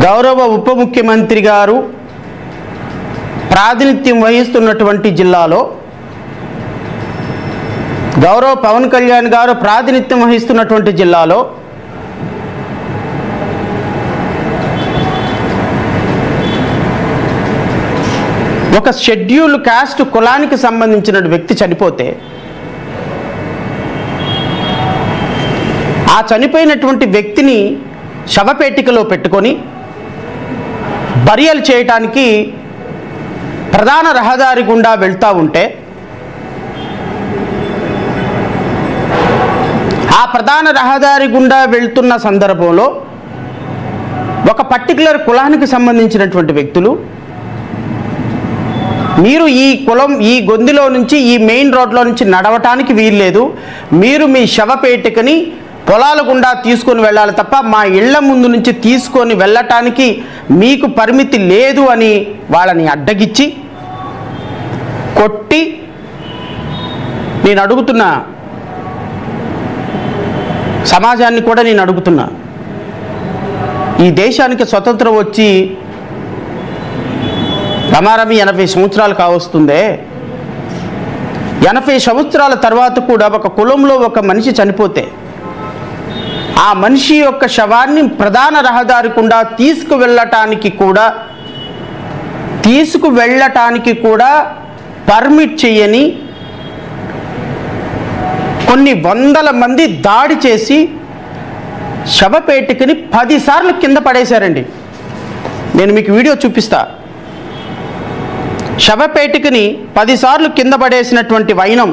గౌరవ ఉప ముఖ్యమంత్రి గారు ప్రాతినిధ్యం వహిస్తున్నటువంటి జిల్లాలో, గౌరవ పవన్ కళ్యాణ్ గారు ప్రాతినిధ్యం వహిస్తున్నటువంటి జిల్లాలో ఒక షెడ్యూల్ కాస్ట్ కులానికి సంబంధించిన వ్యక్తి చనిపోతే ఆ చనిపోయినటువంటి వ్యక్తిని శవపేటికలో పెట్టుకొని బరియల్ చేయటానికి ప్రధాన రహదారి గుండా వెళ్తూ ఉంటే ఆ ప్రధాన రహదారి గుండా వెళ్తున్న సందర్భంలో ఒక పర్టికులర్ కులానికి సంబంధించినటువంటి వ్యక్తులు, మీరు ఈ కులం ఈ గొంతులో నుంచి ఈ మెయిన్ రోడ్లో నుంచి నడవటానికి వీల్లేదు, మీరు మీ శవపేటికని పొలాల గుండా తీసుకొని వెళ్ళాలి తప్ప మా ఇళ్ల ముందు నుంచి తీసుకొని వెళ్ళటానికి మీకు పరిమితి లేదు అని వాళ్ళని అడ్డగిచ్చి కొట్టి, నేను అడుగుతున్నా సమాజాన్ని కూడా నేను అడుగుతున్నా, ఈ దేశానికి స్వతంత్రం వచ్చి రమారమి 80 సంవత్సరాలు కావస్తుందే. 80 సంవత్సరాల తర్వాత కూడా ఒక కులంలో ఒక మనిషి చనిపోతే ఆ మనిషి యొక్క శవాన్ని ప్రధాన రహదారి గుండా తీసుకువెళ్ళటానికి కూడా పర్మిట్ చేయని కొన్ని వందల మంది దాడి చేసి శవపేటికని 10 సార్లు కింద పడేశారండి. నేను మీకు వీడియో చూపిస్తా. శవపేటికని 10 సార్లు కింద పడేసినటువంటి వైనం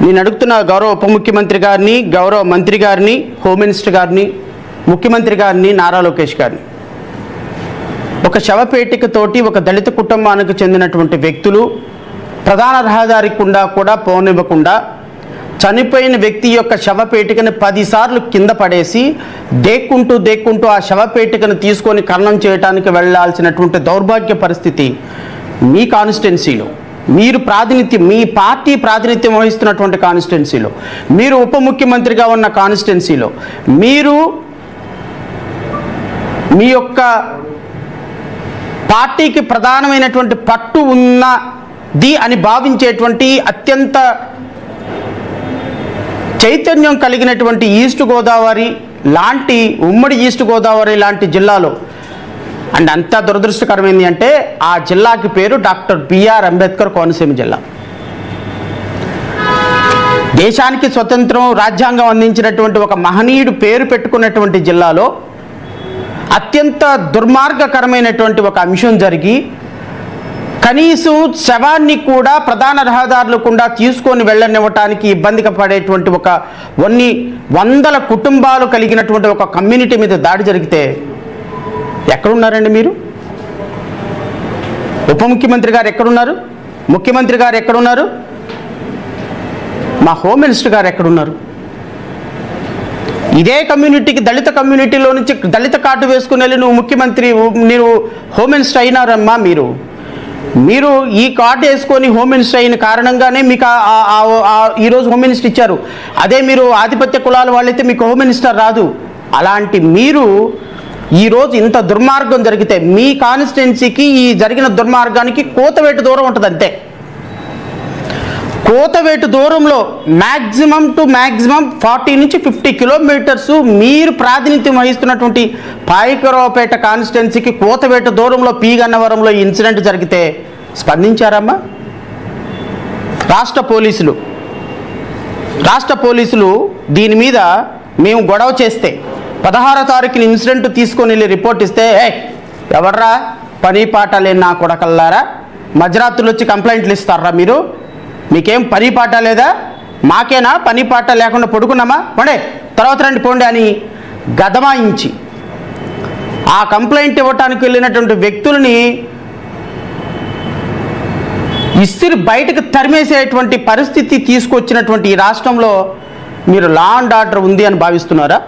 నేను అడుగుతున్నా గౌరవ ఉప ముఖ్యమంత్రి గారిని, గౌరవ మంత్రి గారిని, హోమ్ మినిస్టర్ గారిని, ముఖ్యమంత్రి గారిని, నారా లోకేష్ గారిని, ఒక శవపేటికతోటి ఒక దళిత కుటుంబానికి చెందినటువంటి వ్యక్తులు ప్రధాన రహదారి గుండా కూడా పోనివ్వకుండా చనిపోయిన వ్యక్తి యొక్క శవపేటికను 10 సార్లు కింద పడేసి దేక్కుంటూ ఆ శవపేటికను తీసుకొని ఖననం చేయడానికి వెళ్ళాల్సినటువంటి దౌర్భాగ్య పరిస్థితి మీ కాన్స్టిట్యున్సీలో, మీరు మీ పార్టీ ప్రాతినిధ్యం వహిస్తున్నటువంటి కాన్స్టిట్యున్సీలో, మీరు ఉప ముఖ్యమంత్రిగా ఉన్న కాన్స్టిట్యున్సీలో, మీరు మీ యొక్క పార్టీకి ప్రధానమైనటువంటి పట్టు ఉన్నది అని భావించేటువంటి అత్యంత చైతన్యం కలిగినటువంటి ఈస్ట్ గోదావరి లాంటి, ఉమ్మడి ఈస్ట్ గోదావరి లాంటి జిల్లాలో, అండ్ అంత దురదృష్టకరమైంది అంటే ఆ జిల్లాకి పేరు డాక్టర్ బిఆర్ అంబేద్కర్ కోనసీమ జిల్లా. దేశానికి స్వతంత్రం, రాజ్యాంగం అందించినటువంటి ఒక మహనీయుడు పేరు పెట్టుకున్నటువంటి జిల్లాలో అత్యంత దుర్మార్గకరమైనటువంటి ఒక అంశం జరిగి కనీసం శవాన్ని కూడా ప్రధాన రహదారులు గుండా తీసుకొని వెళ్ళనివ్వటానికి ఇబ్బందిగా పడేటువంటి ఒక కొన్ని వందల కుటుంబాలు కలిగినటువంటి ఒక కమ్యూనిటీ మీద దాడి జరిగితే ఎక్కడున్నారండి మీరు? ఉప ముఖ్యమంత్రి గారు ఎక్కడున్నారు? ముఖ్యమంత్రి గారు ఎక్కడున్నారు? మా హోమ్ మినిస్టర్ గారు ఎక్కడున్నారు? ఇదే కమ్యూనిటీకి, దళిత కమ్యూనిటీలో నుంచి దళిత కార్డు వేసుకుని వెళ్ళి నువ్వు ముఖ్యమంత్రి, మీరు హోమ్ మినిస్టర్ అయినారమ్మా. మీరు ఈ కార్డు వేసుకొని హోమ్ మినిస్టర్ అయిన కారణంగానే మీకు ఈరోజు హోమ్ మినిస్టర్ ఇచ్చారు. అదే మీరు ఆధిపత్య కులాల వాళ్ళైతే మీకు హోమ్ మినిస్టర్ రాదు. అలాంటి మీరు ఈరోజు ఇంత దుర్మార్గం జరిగితే మీ కాన్స్టిట్యున్సీకి ఈ జరిగిన దుర్మార్గానికి కోతవేటు దూరం ఉంటుంది అంతే. కోతవేటు దూరంలో మ్యాక్సిమం 40 నుంచి 50 కిలోమీటర్స్ మీరు ప్రాతినిధ్యం వహిస్తున్నటువంటి పాయకరావుపేట కాన్స్టిట్యున్సీకి కోతవేటు దూరంలో పీగన్నవరంలో ఈ ఇన్సిడెంట్ జరిగితే స్పందించారమ్మా? రాష్ట్ర పోలీసులు దీని మీద మేము గొడవ చేస్తే 16వ తారీఖున ఇన్సిడెంట్ తీసుకొని వెళ్ళి రిపోర్ట్ ఇస్తే, ఎవర్రా పని పాట లేని నా కొడకల్లారా, మధ్యరాత్రులు వచ్చి కంప్లైంట్లు ఇస్తారా మీరు? మీకేం పని పాట లేదా? మాకేనా పని పాట లేకుండా పడుకున్నామా? పోండే తర్వాత రండి పోండి అని గదమాయించి ఆ కంప్లైంట్ ఇవ్వటానికి వెళ్ళినటువంటి వ్యక్తులని ఇస్తిరి బయటకు తరిమేసేటువంటి పరిస్థితి తీసుకొచ్చినటువంటి ఈ రాష్ట్రంలో మీరు లా అండ్ ఆర్డర్ ఉంది అని భావిస్తున్నారా?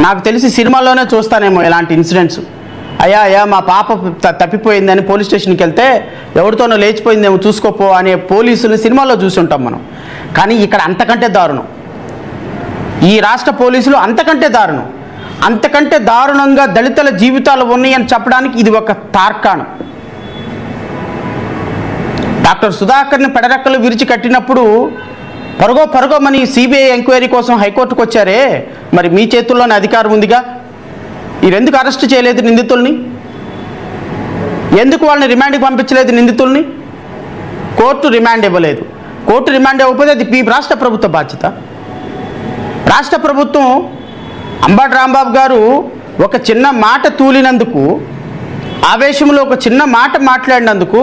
నాకు తెలిసి సినిమాల్లోనే చూస్తానేమో ఇలాంటి ఇన్సిడెంట్స్. అయ్యా మా పాప తప్పిపోయిందని పోలీస్ స్టేషన్కి వెళ్తే ఎవరితోనో లేచిపోయిందేమో చూసుకోపో అనే పోలీసులు సినిమాల్లో చూసి ఉంటాం మనం. కానీ ఇక్కడ అంతకంటే దారుణం. ఈ రాష్ట్ర పోలీసులు అంతకంటే దారుణంగా దళితుల జీవితాలు ఉన్నాయని చెప్పడానికి ఇది ఒక తార్కాణం. డాక్టర్ సుధాకర్ని పెడరెక్కలు విరిచి కట్టినప్పుడు పరుగోమని సిబిఐ ఎంక్వైరీ కోసం హైకోర్టుకు వచ్చారే, మరి మీ చేతుల్లోనే అధికారం ఉందిగా. మీరెందుకు అరెస్ట్ చేయలేదు నిందితుల్ని? ఎందుకు వాళ్ళని రిమాండ్కి పంపించలేదు నిందితుల్ని? కోర్టు రిమాండ్ ఇవ్వలేదు. కోర్టు రిమాండ్ ఇవ్వకపోతే అది మీ రాష్ట్ర ప్రభుత్వ బాధ్యత. రాష్ట్ర ప్రభుత్వం అంబటి రాంబాబు గారు ఒక చిన్న మాట తూలినందుకు, ఆవేశంలో ఒక చిన్న మాట మాట్లాడినందుకు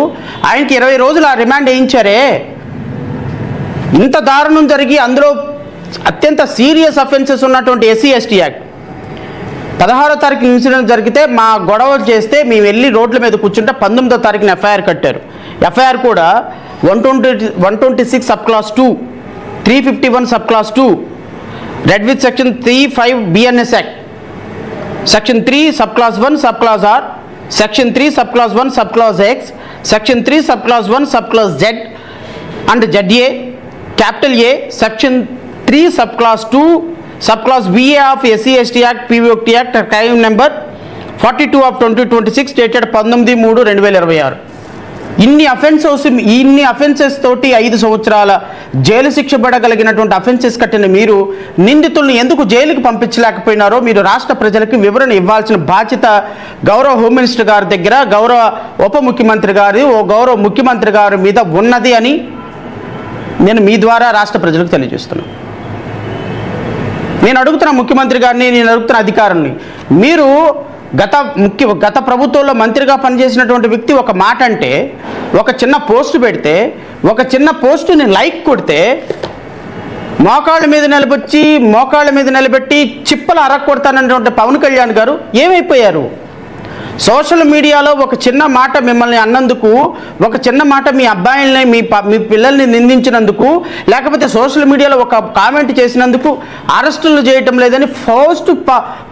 ఆయనకి 20 రోజులు ఆ రిమాండ్ వేయించారే. ఇంత దారుణం జరిగి అందులో అత్యంత సీరియస్ అఫెన్సెస్ ఉన్నటువంటి SC ST యాక్ట్ 16వ తారీఖు ఇన్సిడెంట్ జరిగితే మా గొడవలు చేస్తే మేము వెళ్ళి రోడ్ల మీద కూర్చుంటే 19వ తారీఖున FIR కట్టారు. FIR కూడా 126 sub class 2, 351 sub class 2, red with section 35 BNS act, section 3 sub class 1 sub class R, section 3 sub class 1 sub class X, section 3 sub class 1 sub class Z and ZA, capital A, section 3 sub class 2 sub class VA of SC ST act, PV1 act, crime number 42 of 2026 dated 19/3/2026. ఇన్ని offences తోటి 5 సంవత్సరాల jail శిక్ష పడగలిగినటువంటి offences కట్టిన మీరు నిందితుల్ని ఎందుకు జైలుకి పంపించలేకపోయినారో మీరు రాష్ట్ర ప్రజలకు వివరణ ఇవ్వాల్సిన బాధ్యత గౌరవ హోమ్ మినిస్టర్ గారి దగ్గర, గౌరవ ఉప ముఖ్యమంత్రి గారు, గౌరవ ముఖ్యమంత్రి గారి మీద ఉన్నది అని నేను మీ ద్వారా రాష్ట్ర ప్రజలకు తెలియజేస్తున్నాను. నేను అడుగుతున్న ముఖ్యమంత్రి గారిని, నేను అడుగుతున్న అధికారుల్ని, మీరు గత ప్రభుత్వంలో మంత్రిగా పనిచేసినటువంటి వ్యక్తి ఒక మాట అంటే, ఒక చిన్న పోస్ట్ పెడితే, ఒక చిన్న పోస్టుని లైక్ కొడితే మోకాళ్ళ మీద నిలబెట్టి చిప్పలు అరక్కొడతానటువంటి పవన్ కళ్యాణ్ గారు ఏమైపోయారు? సోషల్ మీడియాలో ఒక చిన్న మాట మిమ్మల్ని అన్నందుకు, ఒక చిన్న మాట మీ అబ్బాయిల్ని మీ పిల్లల్ని నిందించినందుకు, లేకపోతే సోషల్ మీడియాలో ఒక కామెంట్ చేసినందుకు అరెస్టులు చేయటం లేదని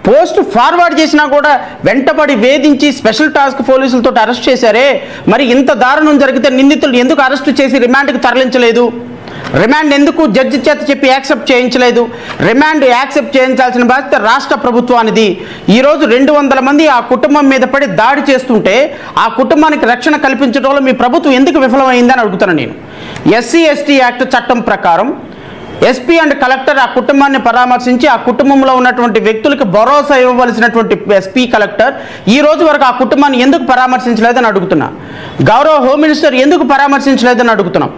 పోస్ట్ ఫార్వర్డ్ చేసినా కూడా వెంటబడి వేధించి స్పెషల్ టాస్క్ పోలీసులతో అరెస్ట్ చేశారే. మరి ఇంత దారుణం జరిగితే నిందితులు ఎందుకు అరెస్టు చేసి రిమాండ్కి తరలించలేదు? రిమాండ్ ఎందుకు జడ్జి చేత చెప్పి యాక్సెప్ట్ చేయించలేదు? రిమాండ్ యాక్సెప్ట్ చేయించాల్సిన బాధ్యత రాష్ట్ర ప్రభుత్వానిది. ఈరోజు 200 మంది ఆ కుటుంబం మీద పడి దాడి చేస్తుంటే ఆ కుటుంబానికి రక్షణ కల్పించడంలో మీ ప్రభుత్వం ఎందుకు విఫలమైందని అడుగుతున్నాను నేను. SC ST యాక్ట్ చట్టం ప్రకారం SP అండ్ కలెక్టర్ ఆ కుటుంబాన్ని పరామర్శించి ఆ కుటుంబంలో ఉన్నటువంటి వ్యక్తులకు భరోసా ఇవ్వవలసినటువంటి SP కలెక్టర్ ఈ రోజు వరకు ఆ కుటుంబాన్ని ఎందుకు పరామర్శించలేదని అడుగుతున్నా. గౌరవ హోమ్ మినిస్టర్ ఎందుకు పరామర్శించలేదని అడుగుతున్నాం.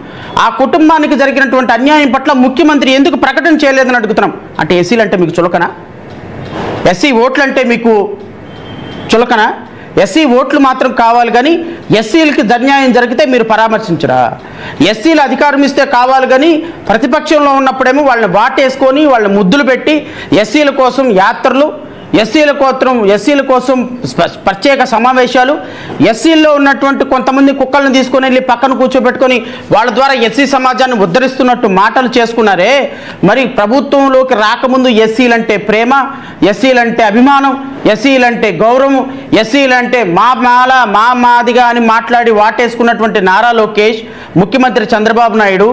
ఆ కుటుంబానికి జరిగినటువంటి అన్యాయం పట్ల ముఖ్యమంత్రి ఎందుకు ప్రకటన చేయలేదని అడుగుతున్నాం. అంటే ఎస్సీలు అంటే మీకు చులకనా? SC ఓట్లు అంటే మీకు చులకనా? SC ఓట్లు మాత్రం కావాలి కానీ ఎస్సీలకి అన్యాయం జరిగితే మీరు పరామర్శించరా? ఎస్సీలు అధికారం ఇస్తే కావాలి కానీ ప్రతిపక్షంలో ఉన్నప్పుడేమో వాళ్ళని వాటేసుకొని వాళ్ళని ముద్దులు పెట్టి ఎస్సీల కోసం యాత్రలు, ఎస్సీల కోసం ప్రత్యేక సమావేశాలు, ఎస్సీల్లో ఉన్నటువంటి కొంతమంది కుక్కలను తీసుకొని వెళ్ళి పక్కన కూర్చోబెట్టుకొని వాళ్ళ ద్వారా ఎస్సీ సమాజాన్ని ఉద్ధరిస్తున్నట్టు మాటలు చేసుకున్నారే. మరి ప్రభుత్వంలోకి రాకముందు ఎస్సీలంటే ప్రేమ, ఎస్సీలంటే అభిమానం, ఎస్సీలంటే గౌరవం, ఎస్సీలంటే మాదిగా అని మాట్లాడి వాటేసుకున్నటువంటి నారా లోకేష్, ముఖ్యమంత్రి చంద్రబాబు నాయుడు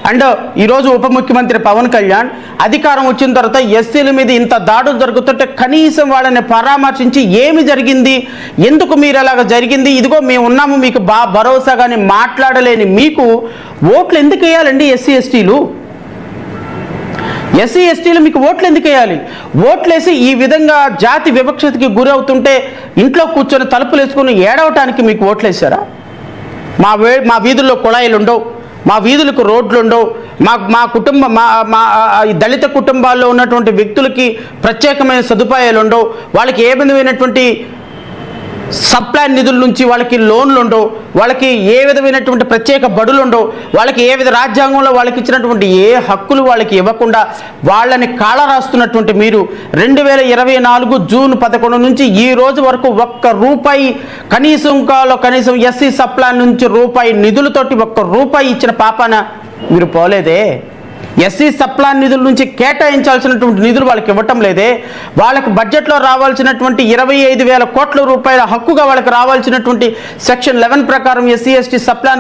అండ్ ఈరోజు ఉప ముఖ్యమంత్రి పవన్ కళ్యాణ్ అధికారం వచ్చిన తర్వాత ఎస్సీల మీద ఇంత దాడులు జరుగుతుంటే కనీసం వాళ్ళని పరామర్శించి ఏమి జరిగింది, ఎందుకు మీరు అలాగ జరిగింది, ఇదిగో మేము ఉన్నాము మీకు భరోసాగాని మాట్లాడలేని మీకు ఓట్లు ఎందుకు వేయాలండి? ఎస్సీ ఎస్టీలు మీకు ఓట్లు ఎందుకు వేయాలి? ఓట్లేసి ఈ విధంగా జాతి వివక్షతకి గురవుతుంటే ఇంట్లో కూర్చొని తలుపులు వేసుకొని ఏడవటానికి మీకు ఓట్లేసారా? మా వీధుల్లో కుళాయిలు ఉండవు, మా వీధులకు రోడ్లు ఉండవు, మా దళిత కుటుంబాల్లో ఉన్నటువంటి వ్యక్తులకి ప్రత్యేకమైన సదుపాయాలు ఉండవు, వాళ్ళకి ఏ విధమైనటువంటి సబ్ప్లాన్ నిధుల నుంచి వాళ్ళకి లోన్లు ఉండవు, వాళ్ళకి ఏ విధమైనటువంటి ప్రత్యేక బడులు ఉండవు, వాళ్ళకి ఏ విధ రాజ్యాంగంలో వాళ్ళకి ఇచ్చినటువంటి ఏ హక్కులు వాళ్ళకి ఇవ్వకుండా వాళ్ళని కాళ రాస్తున్నటువంటి మీరు 2024 జూన్ 11 నుంచి ఈ రోజు వరకు ₹1 కనీసం ఎస్సీ సబ్ప్లాన్ నుంచి రూపాయి నిధులతోటి ₹1 ఇచ్చిన పాపాన మీరు పోలేదే. ఎస్సీ సప్లాన్ నిధుల నుంచి కేటాయించాల్సినటువంటి నిధులు వాళ్ళకి ఇవ్వటం లేదే. వాళ్ళకి బడ్జెట్లో రావాల్సినటువంటి 25,000 కోట్ల రూపాయల హక్కుగా వాళ్ళకి రావాల్సినటువంటి సెక్షన్ 11 ప్రకారం ఎస్సీ ఎస్టీ సప్లాన్